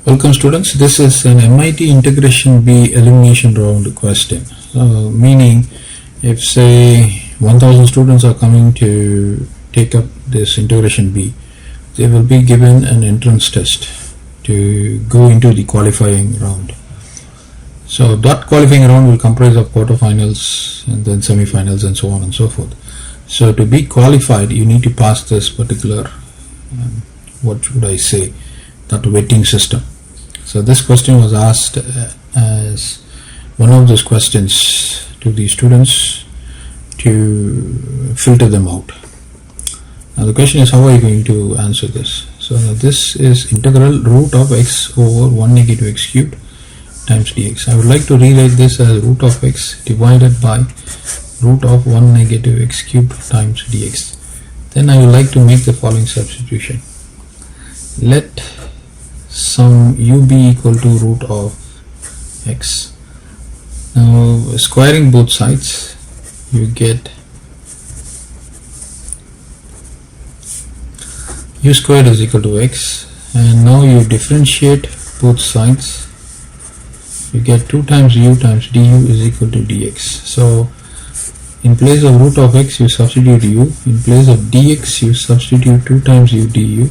Welcome students, this is an MIT integration B elimination round question. Meaning if say 1000 students are coming to take up this integration B, they will be given an entrance test to go into the qualifying round. So that qualifying round will comprise of quarterfinals and then semifinals and so on and so forth. So to be qualified you need to pass this particular what should I say, that vetting system. So this question was asked as one of those questions to the students to filter them out. Now the question is, how are you going to answer this? So this is integral root of x over 1 negative x cubed times dx. I would like to rewrite this as root of x divided by root of 1 negative x cubed times dx. Then I would like to make the following substitution. Let sum u be equal to root of x. Now squaring both sides you get u squared is equal to x, and now you differentiate both sides, you get 2 times u times du is equal to dx. So in place of root of x you substitute u, in place of dx you substitute 2 times u du,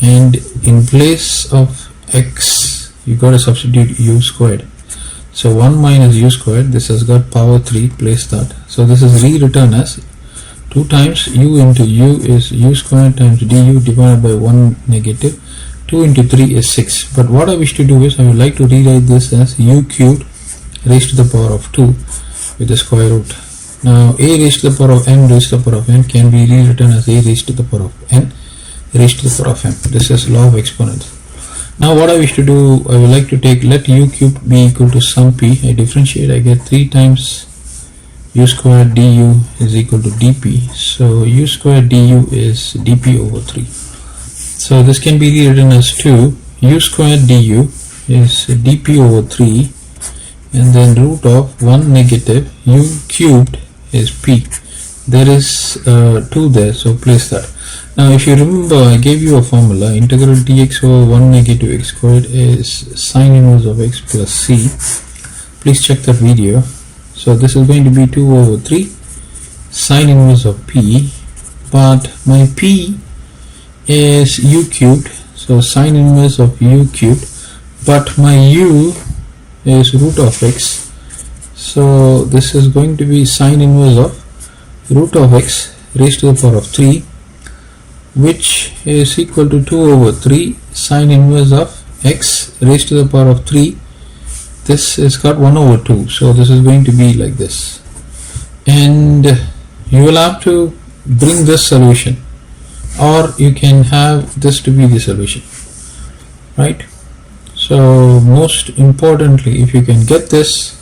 and in place of x you got to substitute u squared. So 1 minus u squared, this has got power 3, place that. So this is rewritten as 2 times u into u is u squared times du divided by 1 negative, 2 into 3 is 6. But what I wish to do is I would like to rewrite this as u cubed raised to the power of 2 with the square root. Now a raised to the power of m raised to the power of n can be rewritten as a raised to the power of n raised to the power of m. This is law of exponents. Now what I wish to do, I would like to take let u cubed be equal to sum p. I differentiate, I get 3 times u squared du is equal to dp. So u squared du is dp over 3. So this can be rewritten as 2 u squared du is dp over 3, and then root of 1 negative u cubed is p. There is 2 there, so place that. Now if you remember, I gave you a formula, integral dx over 1 negative x squared is sine inverse of x plus c. Please check that video. So this is going to be 2 over 3 sine inverse of p, but my p is u cubed, so sine inverse of u cubed, but my u is root of x, so this is going to be sine inverse of root of x raised to the power of 3, which is equal to 2 over 3 sine inverse of x raised to the power of 3. This is got 1 over 2, so this is going to be like this, and you will have to bring this solution, or you can have this to be the solution, right? So most importantly, if you can get this,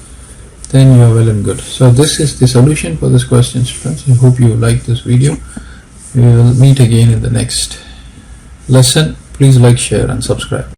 then you are well and good. So this is the solution for this question, friends. I hope you like this video. We will meet again in the next lesson. Please like, share and subscribe.